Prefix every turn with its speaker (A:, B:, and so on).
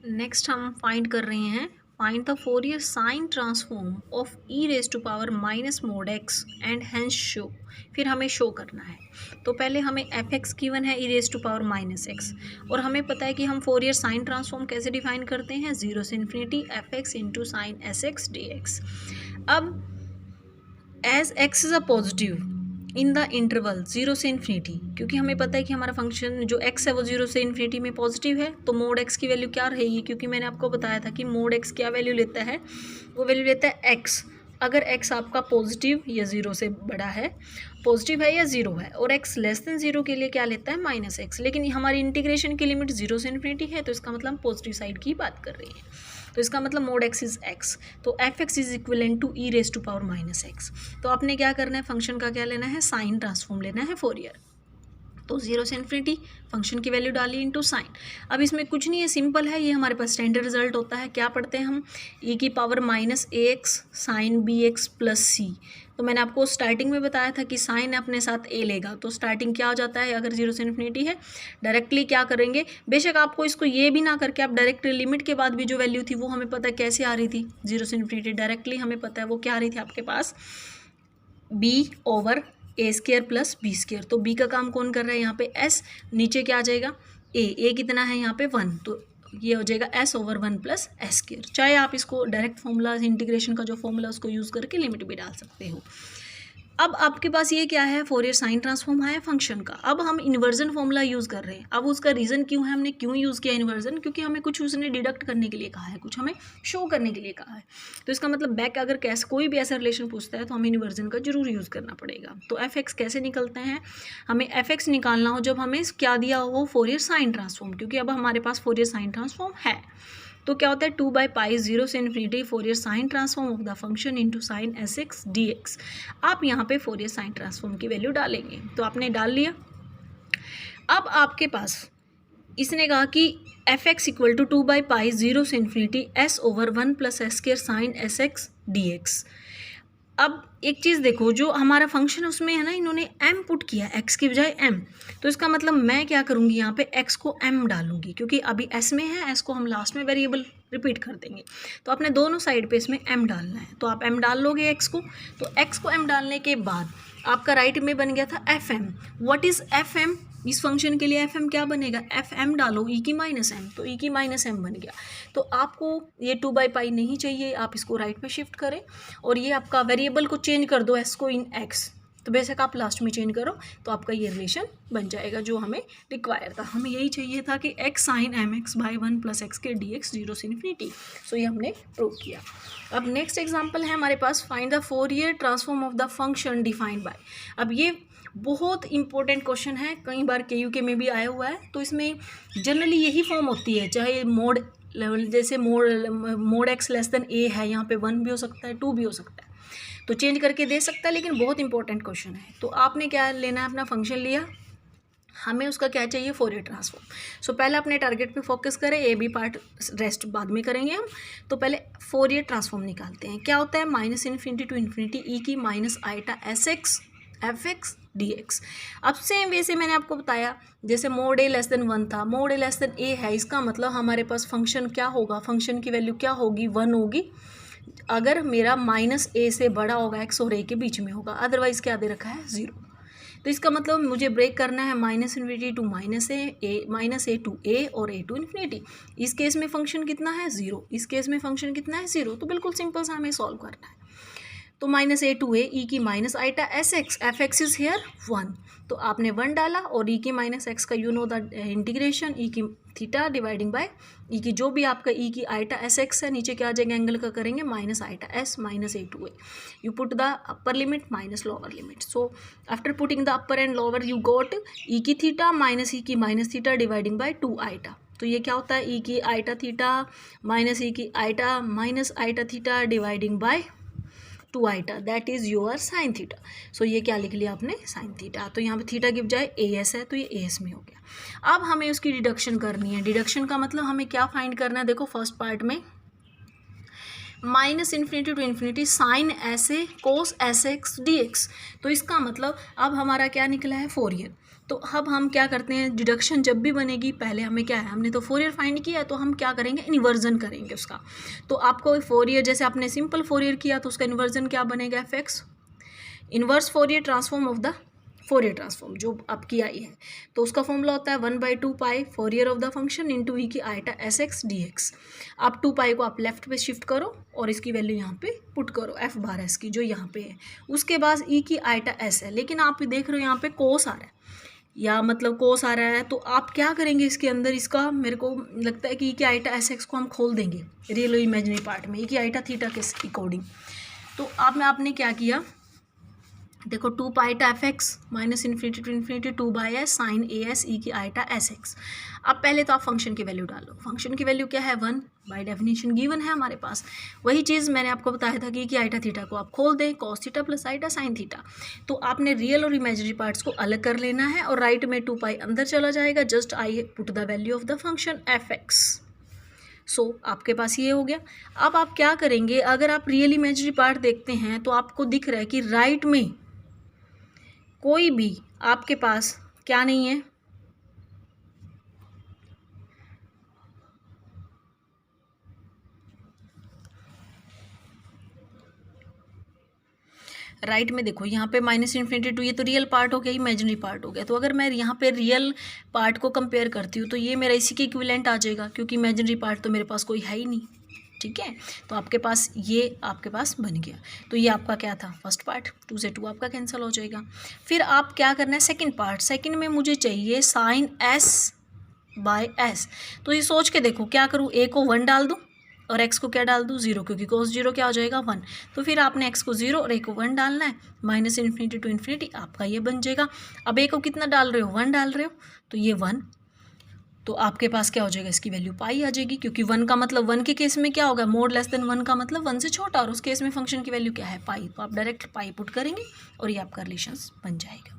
A: Next हम find कर रहे हैं, find the Fourier sine transform of e raise to power minus mod x and hence show. फिर हमें शो करना है। तो पहले हमें एफ एक्स गिवन है E raise to power minus X, और हमें पता है कि हम फोरियर साइन ट्रांसफॉर्म कैसे डिफाइन करते हैं, जीरो से infinity F X into sine S x D X. अब as X is a positive in the interval zero से इन्फिनिटी, क्योंकि हमें पता है कि हमारा फंक्शन जो एक्स है वो जीरो से इन्फिनिटी में पॉजिटिव है, तो मोड एक्स की वैल्यू क्या रहेगी, क्योंकि मैंने आपको बताया था कि मोड एक्स क्या वैल्यू लेता है, वो वैल्यू लेता है एक्स। अगर एक्स आपका पॉजिटिव या ज़ीरो से बड़ा है, पॉजिटिव है या ज़ीरो है, और एक्स लेस देन ज़ीरो के लिए क्या लेता है, माइनस एक्स। लेकिन हमारी इंटीग्रेशन की लिमिट जीरो से इन्फिनिटी है, तो इसका मतलब हम पॉजिटिव साइड की बात कर रहे हैं। तो इसका मतलब मोड एक्स इज एक्स, तो f x is equivalent to e raise to power minus x. तो आपने क्या करना है, फंक्शन का क्या लेना है, साइन ट्रांसफॉर्म लेना है फोरियर। तो जीरो से इन्फिनिटी फंक्शन की वैल्यू डाली इनटू साइन। अब इसमें कुछ नहीं है, सिंपल है, ये हमारे पास स्टैंडर्ड रिजल्ट होता है। क्या पढ़ते हैं हम, ई की power minus A X sine B X plus C. तो मैंने आपको स्टार्टिंग में बताया था कि साइन अपने साथ ए लेगा, तो स्टार्टिंग क्या हो जाता है, अगर जीरो से इन्फिनिटी है डायरेक्टली क्या करेंगे, बेशक आपको इसको ये भी ना करके आप डायरेक्ट लिमिट के बाद भी जो वैल्यू थी वो हमें पता है कैसे आ रही थी, जीरो से इन्फिनिटी डायरेक्टली हमें पता है वो क्या आ रही थी आपके पास, बी ओवर ए स्केयर प्लस बी स्केयर। तो बी का काम कौन कर रहा है यहाँ पे, एस, नीचे क्या आ जाएगा, ए कितना है यहाँ पे 1, तो ये हो जाएगा S over 1 plus S square. चाहे आप इसको डायरेक्ट फॉर्मूला इंटीग्रेशन का जो फॉर्मूला उसको यूज़ करके लिमिट भी डाल सकते हो। अब आपके पास ये क्या है, फोरियर साइन ट्रांसफॉर्म है फंक्शन का। अब हम इन्वर्जन फॉर्मूला यूज़ कर रहे हैं। अब उसका रीज़न क्यों है, हमने क्यों यूज़ किया इन्वर्जन, क्योंकि हमें कुछ उसने डिडक्ट करने के लिए कहा है, कुछ हमें शो करने के लिए कहा है। तो इसका मतलब बैक अगर कैसे कोई भी ऐसा रिलेशन पूछता है तो हमें इन्वर्जन का जरूर यूज़ करना पड़ेगा। तो एफ एक्स कैसे निकलते हैं, हमें एफ एक्स निकालना हो जब हमें क्या दिया हो, फोरियर साइन ट्रांसफॉर्म, क्योंकि अब हमारे पास फोरियर साइन ट्रांसफॉर्म है। तो क्या होता है, 2/पाई जीरो से infinity Fourier sine transform of the function into sine S x D x. आप यहाँ पे फोरियर साइन ट्रांसफॉर्म की वैल्यू डालेंगे, तो आपने डाल लिया। अब आपके पास इसने कहा कि एफ एक्स इक्वल टू 2/पाई जीरो से infinity S over 1 plus S square sine S x D X. अब एक चीज़ देखो, जो हमारा फंक्शन उसमें है ना, इन्होंने m पुट किया x की बजाय m। तो इसका मतलब मैं क्या करूँगी, यहाँ पे x को m डालूंगी, क्योंकि अभी s में है, s को हम लास्ट में वेरिएबल रिपीट कर देंगे। तो आपने दोनों साइड पे इसमें m डालना है, तो आप m डाल लोगे x को। तो x को m डालने के बाद आपका राइट में बन गया था F M. What is F M, इस फंक्शन के लिए एफ एम क्या बनेगा, एफ एम डालो ई की माइनस एम, तो ई की माइनस एम बन गया। तो आपको ये 2/पाई नहीं चाहिए, आप इसको राइट में शिफ्ट करें और ये आपका वेरिएबल को चेंज कर दो, एस को इन एक्स। तो बेशक आप लास्ट में चेंज करो, तो आपका ये रिलेशन बन जाएगा जो हमें रिक्वायर था। हमें यही चाहिए था कि X sine M X by 1 plus X के डी एक्स जीरो से इन्फिनिटी। सो ये हमने प्रूव किया। अब नेक्स्ट एग्जाम्पल है हमारे पास, find the Fourier transform of the function defined by. अब ये बहुत इंपॉर्टेंट क्वेश्चन है, कई बार के में भी आया हुआ है। तो इसमें जनरली यही फॉर्म होती है, चाहे मोड लेवल, जैसे मोड एक्स लेस देन ए है, यहाँ पे 1 भी हो सकता है 2 भी हो सकता है, तो चेंज करके दे सकता है, लेकिन बहुत इंपॉर्टेंट क्वेश्चन है। तो आपने क्या लेना है, अपना फंक्शन लिया, हमें उसका क्या चाहिए, फोरियर ट्रांसफॉर्म। सो पहले अपने टारगेट पे फोकस करें, ए बी पार्ट रेस्ट बाद में करेंगे हम। तो पहले फोरियर ट्रांसफॉर्म निकालते हैं। क्या होता है, minus infinity to infinity E की minus iota S X F X D X. अब सेम वे से मैंने आपको बताया, जैसे मोड ए लेस देन 1 था, मोड ए लेस देन ए है, इसका मतलब हमारे पास फंक्शन क्या होगा, फंक्शन की वैल्यू क्या होगी, 1 होगी। अगर मेरा माइनस ए से बड़ा होगा, एक्स और ए के बीच में होगा, अदरवाइज क्या दे रखा है, 0। तो इसका मतलब मुझे ब्रेक करना है minus infinity to minus A, minus A to A और ए टू इन्फिनिटी। इस केस में फंक्शन कितना है, 0। इस केस में फंक्शन कितना है, 0। तो बिल्कुल सिंपल सा हमें सॉल्व करना है। तो माइनस ए टू ए ई की minus iota S X F x is here 1। तो आपने 1 डाला और ई की माइनस एक्स का यू नो द इंटीग्रेशन ई की थीटा डिवाइडिंग बाय ई की जो भी आपका ई की आईटा एस एक्स है, नीचे क्या आ जाएगा, एंगल का करेंगे minus iota s minus A to a. You put the upper limit minus lower limit. So after putting the upper and lower you got e की थीटा माइनस ई की minus theta dividing by 2 iota. तो ये क्या होता है, ई की आईटा theta minus e की iota minus iota theta dividing by 2 iota, that is your sine theta. So ये क्या लिख लिया आपने, साइन थीटा। तो यहाँ पे थीटा की बजाय ए एस है, तो ये ए एस में हो गया। अब हमें उसकी डिडक्शन करनी है। डिडक्शन का मतलब हमें क्या फाइंड करना है, देखो फर्स्ट पार्ट में minus infinity to infinity sine s a cos s x D x. तो इसका मतलब अब हमारा क्या निकला है, फोरियर। तो अब हम क्या करते हैं, डिडक्शन जब भी बनेगी पहले हमें क्या है, हमने तो फोरियर फाइंड किया है तो हम क्या करेंगे, इन्वर्जन करेंगे उसका। तो आपको फोरियर, जैसे आपने सिंपल फोरियर किया तो उसका इन्वर्जन क्या बनेगा, F inverse Fourier transform of the Fourier transform जो आपकी आई है, तो उसका फॉर्मूला होता है 1/2 pi Fourier of the function into e की iota s x D x. आप 2 पाई को आप लेफ्ट पे शिफ्ट करो और इसकी वैल्यू यहाँ पे पुट करो एफ बार एस की जो यहाँ पे है। उसके बाद ई की आइटा एस है, लेकिन आप देख रहे हो यहाँ पे कोस आ रहा है या मतलब कोस आ रहा है, तो आप क्या करेंगे इसके अंदर, इसका मेरे को लगता है कि ई की आइटा एस एक्स को हम खोल देंगे रियल और इमेजिनरी पार्ट में, ई की आइटा थीटा के अकॉर्डिंग। तो अब आपने क्या किया, देखो 2 पाइटा f x minus infinity to infinity 2 by s sine a s e की आइटा एस एक्स। अब पहले तो आप फंक्शन की वैल्यू डालो, फंक्शन की वैल्यू क्या है 1 बाई डेफिनेशन गिवन है हमारे पास। वही चीज़ मैंने आपको बताया था कि ई की आइटा थीटा को आप खोल दें, cos theta plus iota sine theta. तो आपने रियल और इमेजिनरी पार्ट्स को अलग कर लेना है और राइट में 2 पाई अंदर चला जाएगा, just I put the value of the function f x. So आपके पास ये हो गया। अब आप क्या करेंगे, अगर आप रियल इमेजिनरी पार्ट देखते हैं तो आपको दिख रहा है कि राइट में कोई भी आपके पास क्या नहीं है, राइट में देखो यहाँ पे माइनस इन्फिनिटी टू, ये तो रियल पार्ट हो गया, इमेजिनरी पार्ट हो गया। तो अगर मैं यहाँ पे रियल पार्ट को कंपेयर करती हूँ तो ये मेरा इसी के इक्विवेलेंट आ जाएगा, क्योंकि इमेजिनरी पार्ट तो मेरे पास कोई है ही नहीं। ठीक है, तो आपके पास ये आपके पास बन गया। तो ये आपका क्या था, फर्स्ट पार्ट, 2 से 2 आपका कैंसिल हो जाएगा। फिर आप क्या करना है, सेकंड पार्ट, सेकंड में मुझे चाहिए साइन एस बाय एस। तो ये सोच के देखो क्या करूँ, ए को 1 डाल दूँ और एक्स को क्या डाल दूँ 0, क्योंकि कोस 0 क्या हो जाएगा 1। तो फिर आपने एक्स को 0 और ए को 1 डालना है, माइनस इन्फिनिटी टू इन्फिनिटी आपका ये बन जाएगा। अब ए को कितना डाल रहे हो, 1 डाल रहे हो, तो ये 1, तो आपके पास क्या हो जाएगा, इसकी वैल्यू पाई आ जाएगी, क्योंकि 1 का मतलब 1 के केस में क्या होगा, मोड लेस देन 1 का मतलब 1 से छोटा, और उस केस में फंक्शन की वैल्यू क्या है, पाई। तो आप डायरेक्ट पाई पुट करेंगे और ये आपका रिलेशंस बन जाएगा।